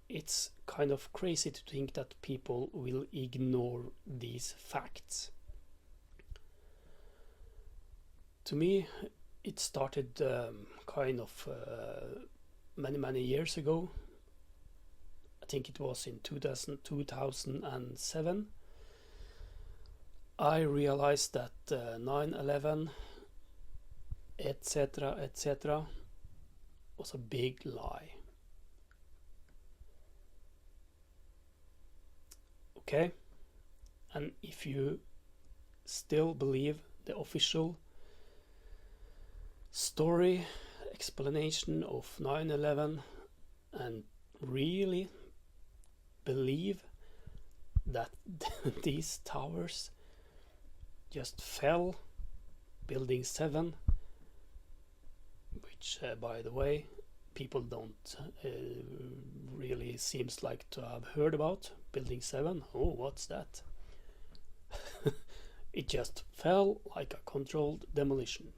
it's kind of crazy to think that people will ignore these facts. To me, it started kind of many years ago. I think it was in 2007. I realized that 9/11, etc., was a big lie. Okay? And if you still believe the official story explanation of 9/11 and really believe that these towers just fell, building 7, which by the way people don't really seems like to have heard about. Building 7, oh, what's that? It just fell like a controlled demolition.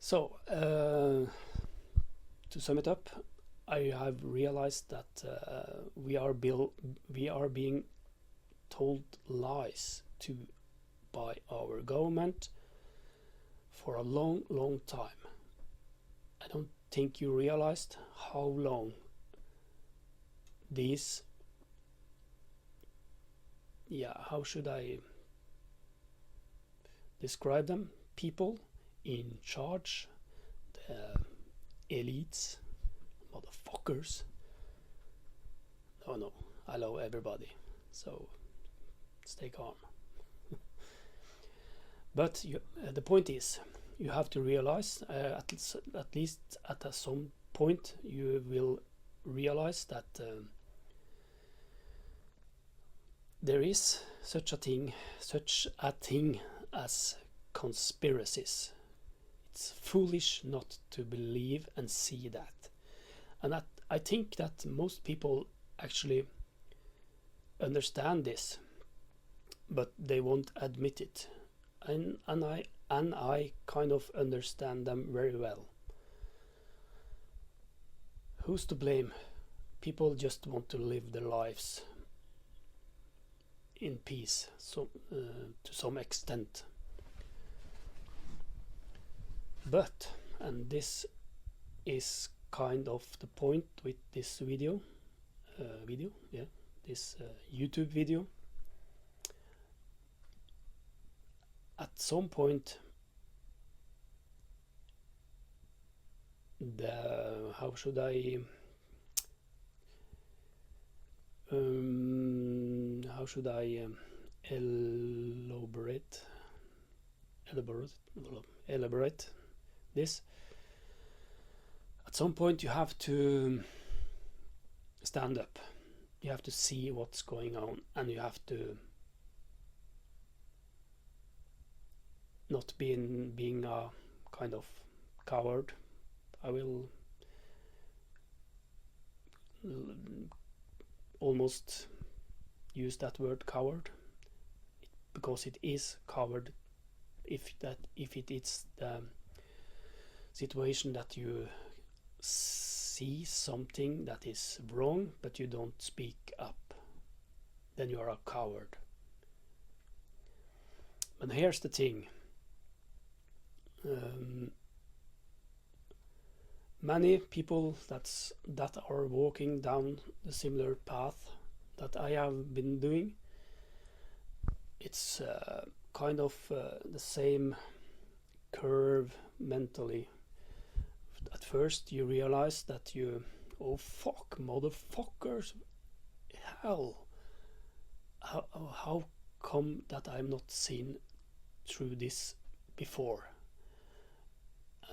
So to sum it up, I have realized that we are being told lies by our government for a long time. I don't think you realized how long these, how should I describe them? People in charge, the elites, motherfuckers. No, I love everybody, so stay calm. But the point is, you have to realize, at least at some point, you will realize that there is such a thing as conspiracies. It's foolish not to believe and see that. And I think that most people actually understand this, but they won't admit it. And I kind of understand them very well. Who's to blame? People just want to live their lives in peace, so to some extent. But, and this is kind of the point with this video, this YouTube video. At some point, how should I elaborate this? At some point you have to stand up. You have to see what's going on, and you have to not being a kind of coward. I will almost use that word, coward, because it is coward if it is the situation that you see something that is wrong but you don't speak up, then you are a coward. But here's the thing. Many people that are walking down the similar path that I have been doing, it's kind of the same curve mentally. At first you realize that oh fuck, motherfuckers, hell, how come that I'm not seen through this before?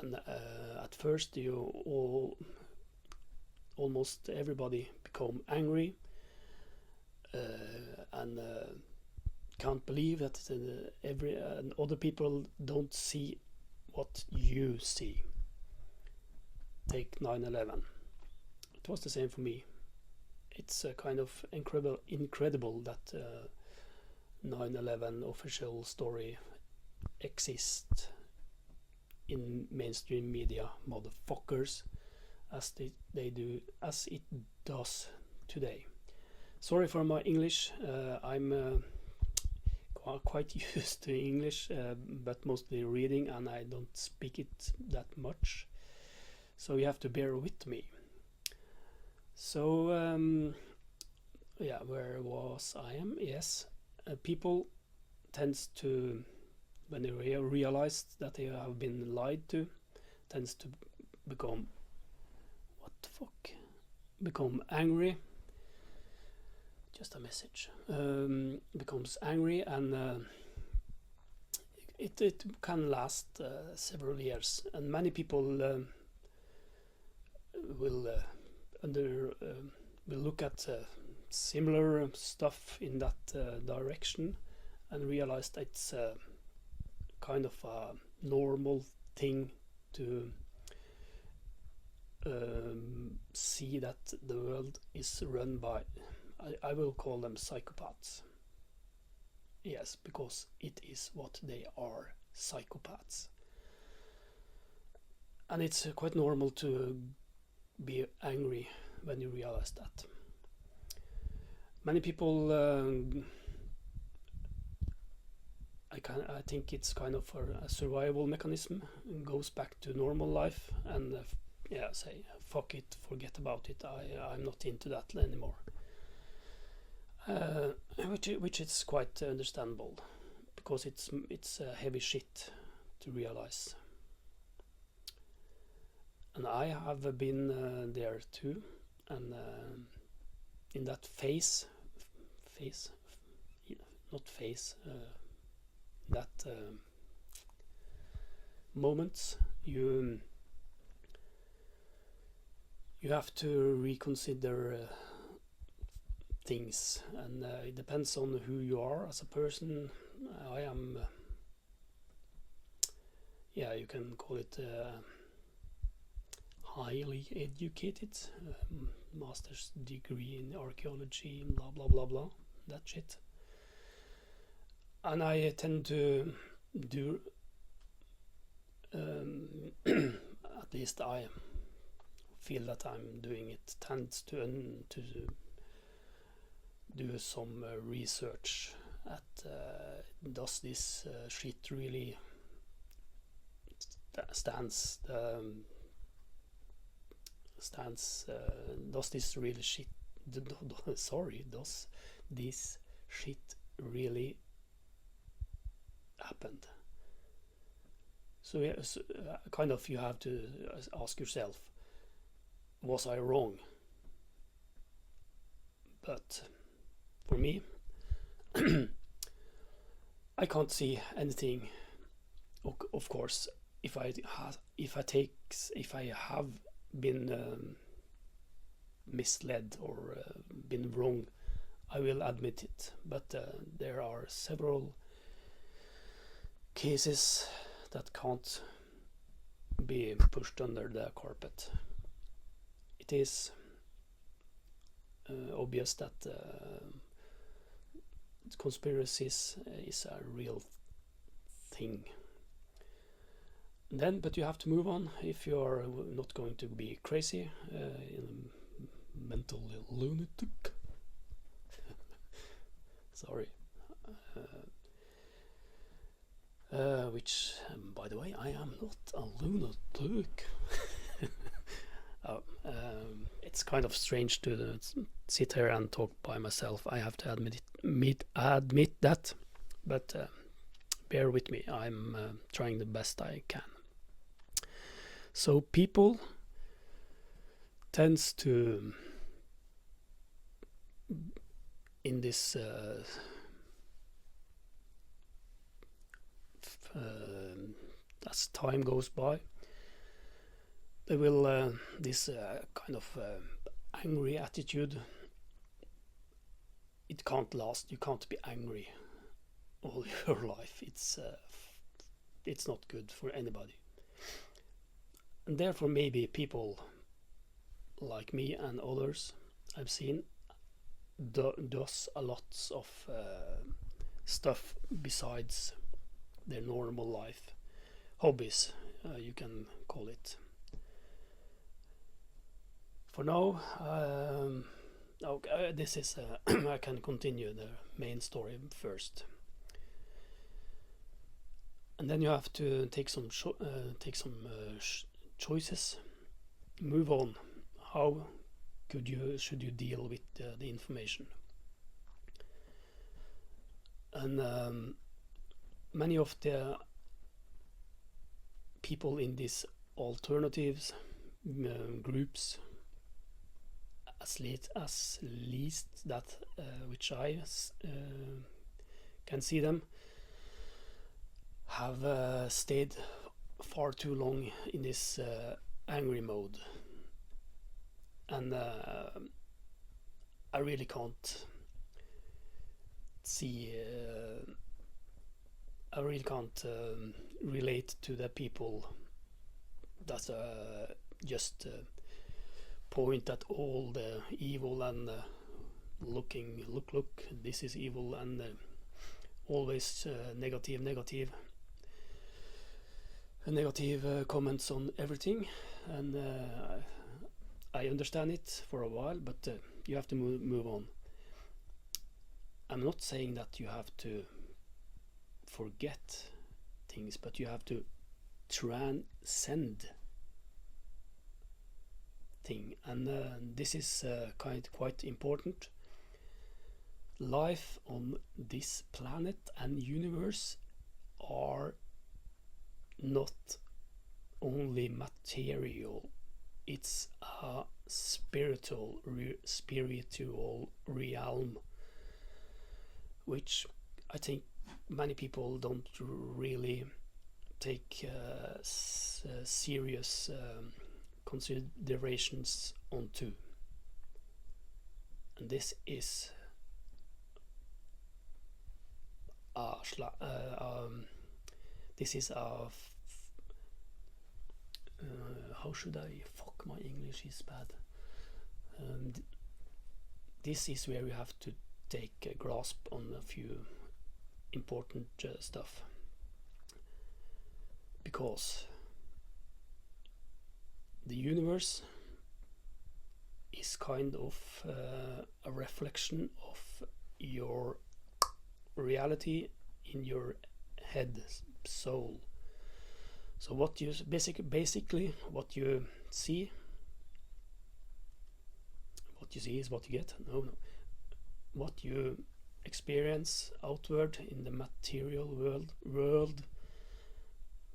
And at first almost everybody become angry and can't believe that other people don't see what you see. Take 9/11. It was the same for me. It's kind of incredible that 9/11 official story exists in mainstream media, motherfuckers. they do as it does today. Sorry for my English. I'm quite used to English, but mostly reading, and I don't speak it that much, so you have to bear with me. So yeah, where was I? Yes, people tends to, when they realize that they have been lied to, tends to become, what the fuck, become angry. Just a message. Becomes angry, and it can last several years, and many people will look at similar stuff in that direction and realize that it's kind of a normal thing to see that the world is run by, I will call them psychopaths. Yes, because it is what they are, psychopaths. And it's quite normal to be angry when you realize that. Many people, I think it's kind of a survival mechanism. It goes back to normal life and yeah, say fuck it, forget about it. I'm not into that anymore. Which is quite understandable, because it's heavy shit to realize. And I have been there too, and in that that moments you have to reconsider things, and it depends on who you are as a person. I am, yeah, you can call it highly educated, master's degree in archaeology, blah blah blah blah, that shit. And I tend to do, at least I feel that I'm doing it, tends to do some research at does this shit really stands does this really shit does this shit really happened? So, yeah, kind of you have to ask yourself, was I wrong? But for me, I can't see anything. Of course, if I have been misled or been wrong, I will admit it. But there are several cases that can't be pushed under the carpet. It is obvious that conspiracies is a real thing. Then, but you have to move on if you are not going to be crazy, mental lunatic. Sorry. Which, by the way, I am not a lunatic. It's kind of strange to sit here and talk by myself. I have to admit that, but bear with me. I'm trying the best I can. So people tends to, in this as time goes by, they will this kind of angry attitude, it can't last. You can't be angry all your life. It's not good for anybody. And therefore maybe people like me and others I've seen does a lot of stuff besides their normal life, hobbies, you can call it. for now, okay, this is I can continue the main story first, and then you have to take some choices. Move on. How should you deal with the information? And many of the people in these alternatives groups, as least that which I can see them, have stayed far too long in this angry mode, and I really can't see. I really can't relate to the people that just point at all the evil and look, this is evil, and always negative comments on everything. And I understand it for a while, but you have to move on. I'm not saying that you have to forget things, but you have to transcend thing, and this is quite important. Life on this planet and universe are not only material, it's a spiritual realm, which I think many people don't really take serious considerations onto, and this is a how should I fuck, my English is bad. This is where you have to take a grasp on a few important stuff, because the universe is kind of a reflection of your reality in your head, soul. So what you basically what you see is what you get. No. What you experience outward in the material world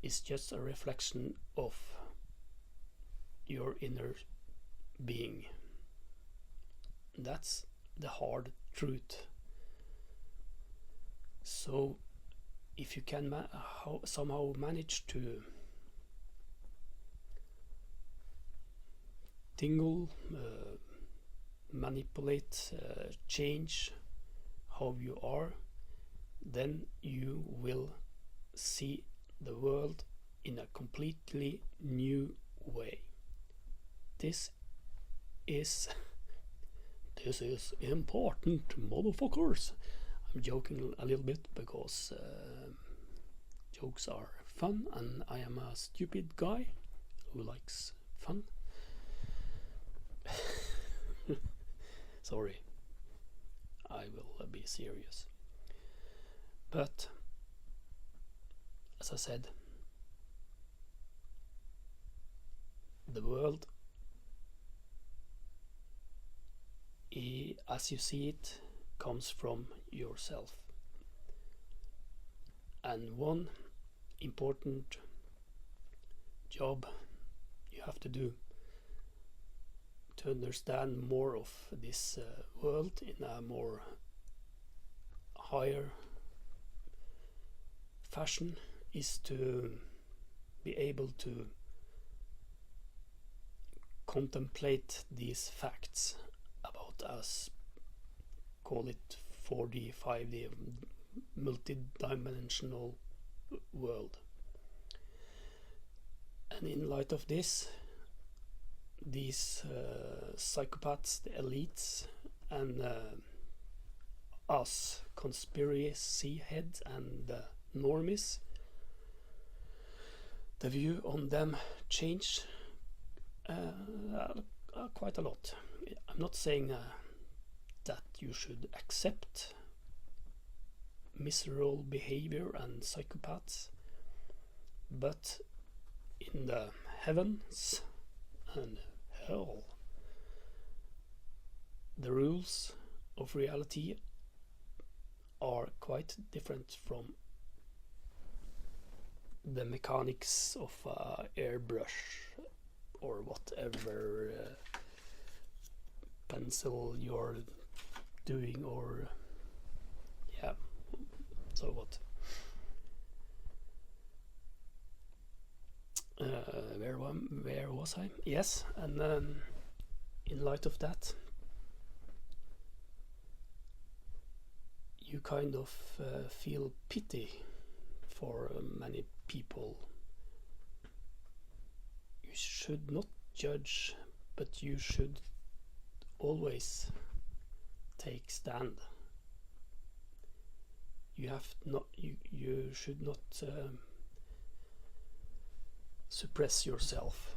is just a reflection of your inner being. That's the hard truth. So if you can somehow manage to tingle, manipulate, change how you are, then you will see the world in a completely new way. This is important, motherfuckers. I'm joking a little bit because jokes are fun, and I am a stupid guy who likes fun. Sorry, I will be serious. But as I said, the world as you see it comes from yourself, and one important job you have to do to understand more of this world in a more higher fashion is to be able to contemplate these facts about us, call it 4D, 5D, multidimensional world. And in light of this, these psychopaths, the elites, and us conspiracy heads and normies, the view on them change quite a lot. I'm not saying that you should accept miserable behavior and psychopaths, but in the heavens and hell, the rules of reality are quite different from the mechanics of airbrush or whatever pencil you're doing, or yeah, so what? Where was I? Yes, and in light of that, you kind of feel pity for many people. You should not judge, but you should always take stand. You should not suppress yourself.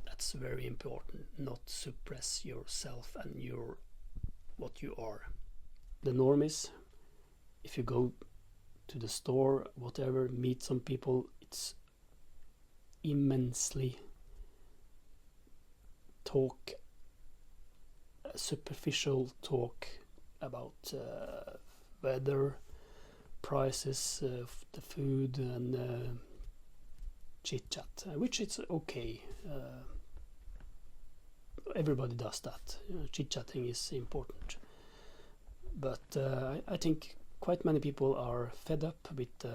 That's very important. Not suppress yourself and what you are. The normies, if you go to the store, whatever, meet some people, it's immensely superficial talk about weather, prices, the food, and chit chat, which is okay. Everybody does that. Chit chatting is important, but I think quite many people are fed up with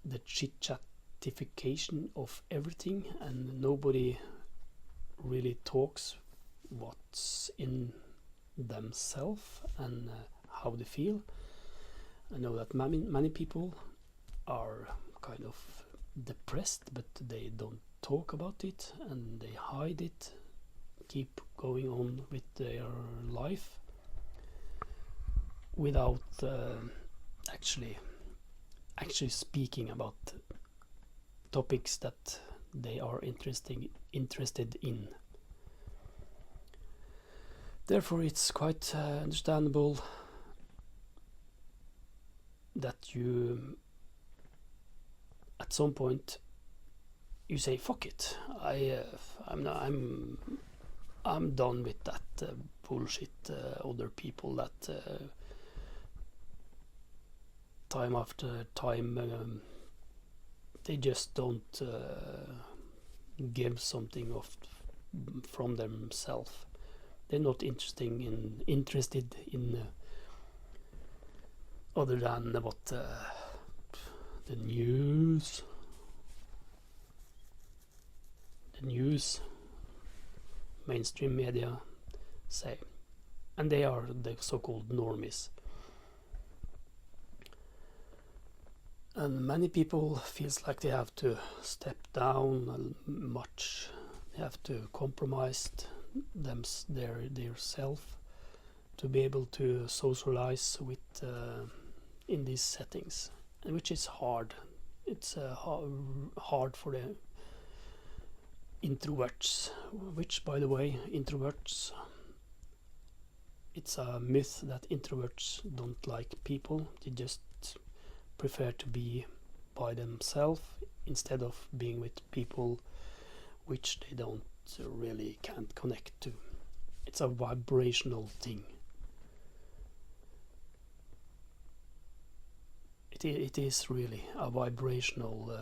the chit chatification of everything, and nobody really talks what's in themselves and how they feel. I know that many people are kind of depressed, but they don't talk about it and they hide it, keep going on with their life without actually speaking about topics that they are interested in. Therefore, it's quite understandable that you, at some point, you say, "Fuck it! I'm done with that bullshit. Other people that time after time they just don't give something from themselves. They're not interested in other than what the news, mainstream media say, and they are the so-called normies." And many people feels like they have to step down much. They have to compromise their self to be able to socialize with in these settings, which is hard. It's hard for the introverts, which, by the way, introverts, it's a myth that introverts don't like people. They just prefer to be by themselves instead of being with people which they don't really can't connect to. It's a vibrational thing. It is really a vibrational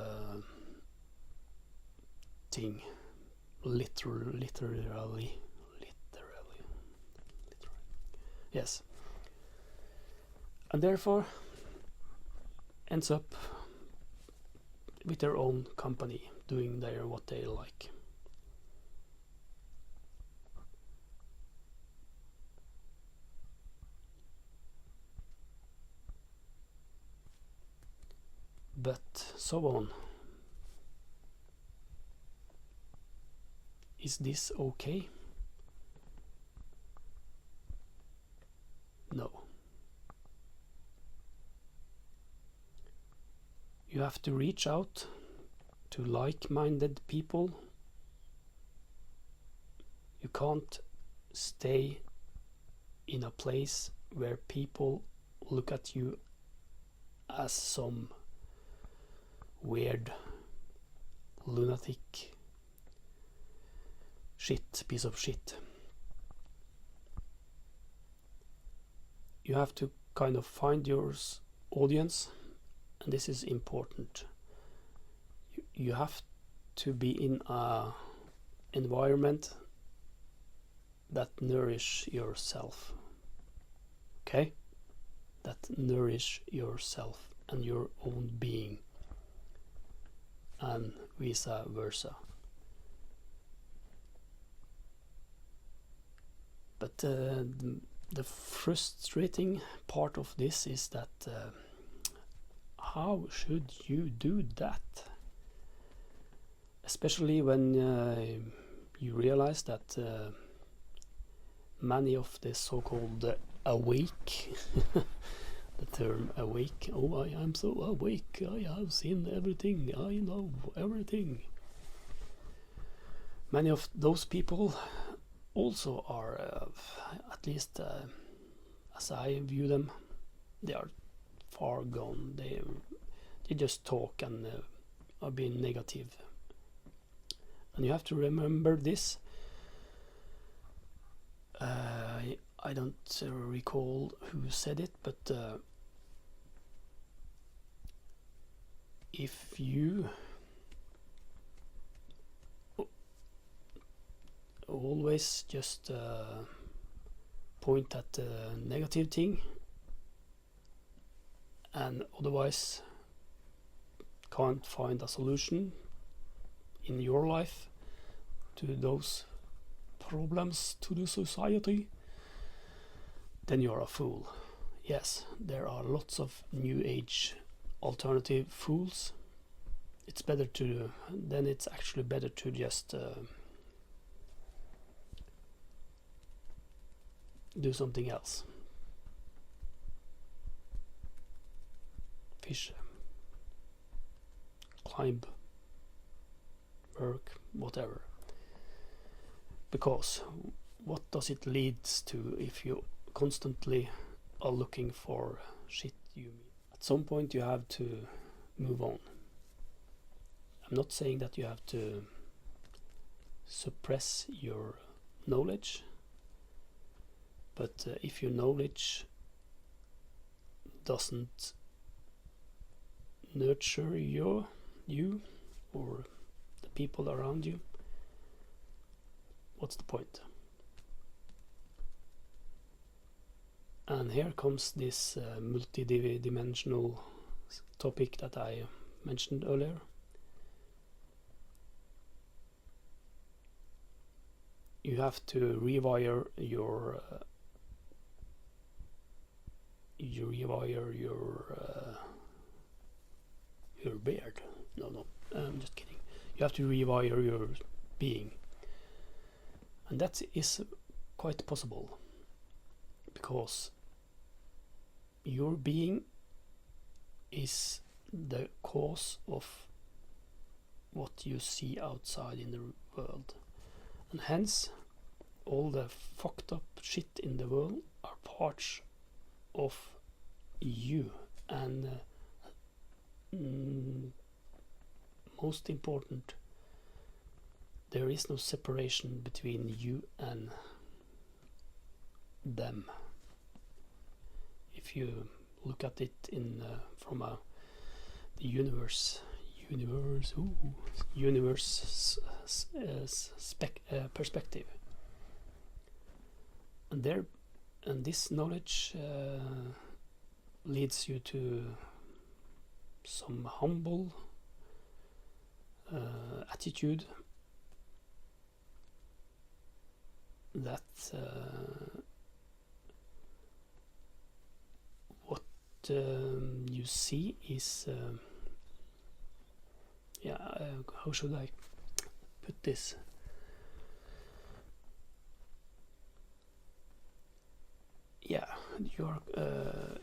thing. Literally. Yes. And therefore ends up with their own company, doing what they like. But so on. Is this okay? No. You have to reach out to like-minded people. You can't stay in a place where people look at you as some weird lunatic piece of shit. You have to kind of find your audience, and this is important. You have to be in a environment that nourish yourself. Okay? That nourish yourself and your own being, and vice versa. But the frustrating part of this is that how should you do that? Especially when you realize that many of the so-called awake, the term awake, oh, I am so awake, I have seen everything, I know everything. Many of those people also are, at least as I view them, they are far gone. They just talk and are being negative. And you have to remember this. I don't recall who said it, but if you always just point at the negative thing and otherwise can't find a solution in your life to those problems to the society, then you're a fool. Yes, there are lots of new age alternative fools. It's better to, then it's actually better to just do something else. Fish, climb, work, whatever. Because what does it lead to if you constantly are looking for shit you meet? At some point you have to move on. I'm not saying that you have to suppress your knowledge, but if your knowledge doesn't nurture you or the people around you, what's the point? And here comes this multidimensional topic that I mentioned earlier. You have to rewire your beard. No, I'm just kidding. You have to rewire your being, and that is quite possible because your being is the cause of what you see outside in the world, and hence all the fucked up shit in the world are parts of you. And most important, there is no separation between you and them. If you look at it in from the universe perspective, and this knowledge leads you to some humble attitude that what you see is how should I put this?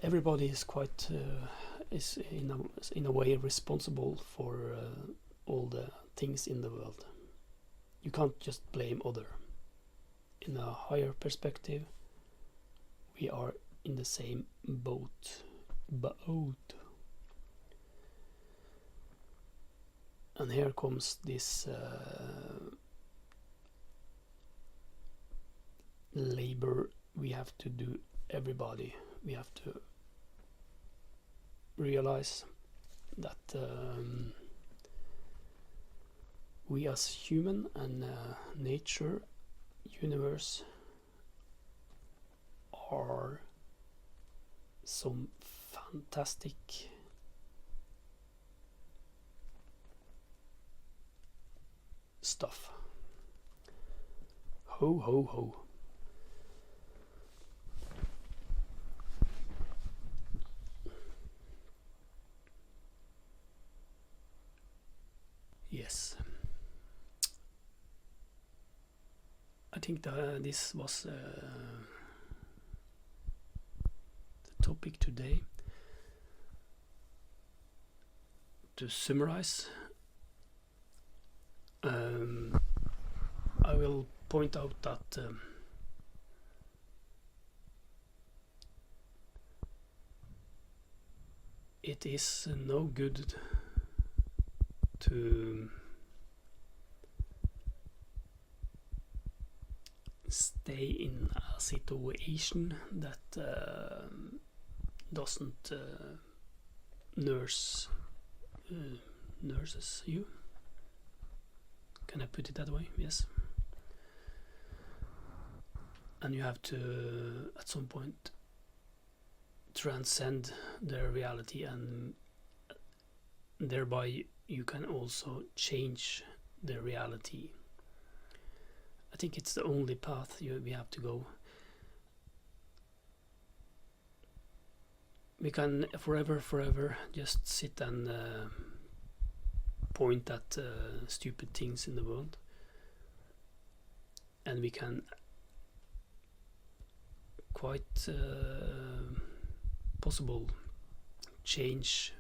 Everybody is quite is in a way responsible for all the things in the world. You can't just blame other. In a higher perspective, we are in the same boat. And here comes this labor we have to do, everybody. We have to realize that we as human and nature, universe, are some fantastic stuff. Ho ho ho. Yes, I think that this was the topic today. To summarize, I will point out that it is no good to stay in a situation that doesn't nurses you. Can I put it that way? Yes. And you have to, at some point, transcend their reality, and thereby you can also change the reality. I think it's the only path we have to go. We can forever just sit and point at stupid things in the world, and we can quite possible change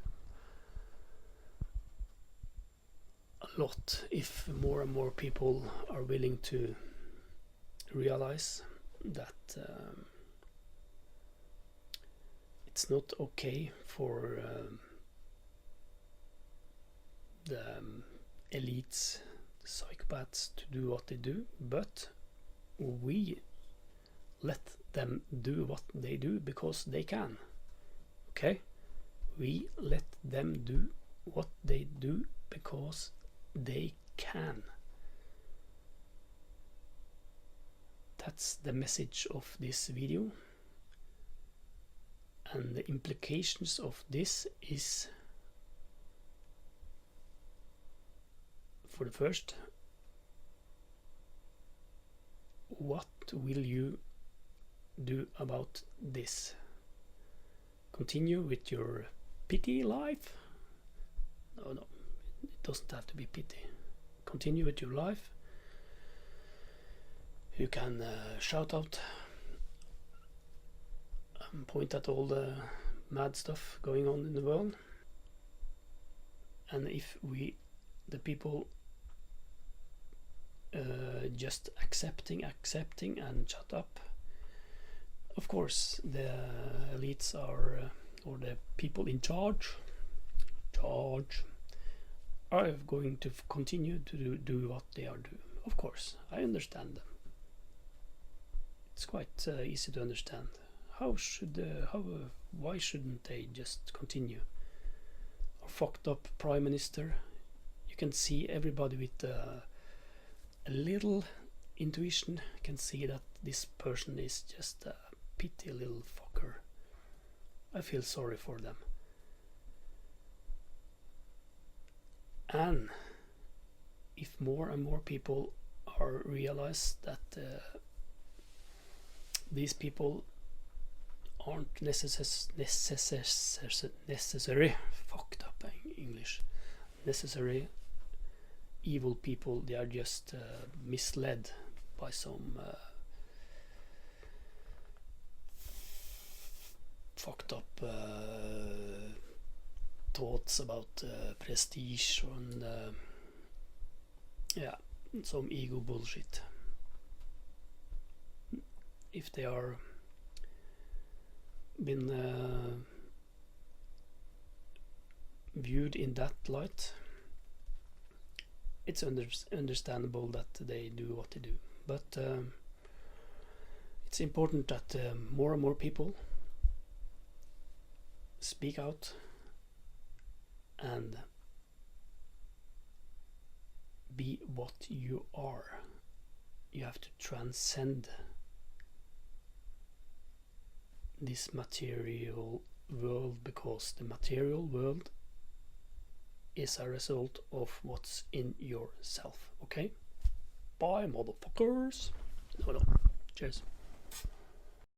a lot if more and more people are willing to realize that it's not okay for the elites, the psychopaths, to do what they do, but we let them do what they do because they can. Okay? We let them do what they do because they can. That's the message of this video, and the implications of this is, for the first, what will you do about this? Continue with your pity life? No, it doesn't have to be pity. Continue with your life. You can shout out and point at all the mad stuff going on in the world. And if we, the people, just accepting and shut up, of course the elites are, or the people in charge are going to continue to do what they are doing. Of course, I understand them. It's quite easy to understand. Why shouldn't they just continue? Our fucked up prime minister, you can see everybody with a little intuition can see that this person is just a pity little fucker. I feel sorry for them. And if more and more people are realize that these people aren't necessary fucked up English, necessary evil people, they are just misled by some fucked up thoughts about prestige and yeah, some ego bullshit. If they are been viewed in that light, it's understandable that they do what they do. But it's important that more and more people speak out and be what you are. You have to transcend this material world, because the material world is a result of what's in yourself. Okay? Bye, motherfuckers. No. Cheers.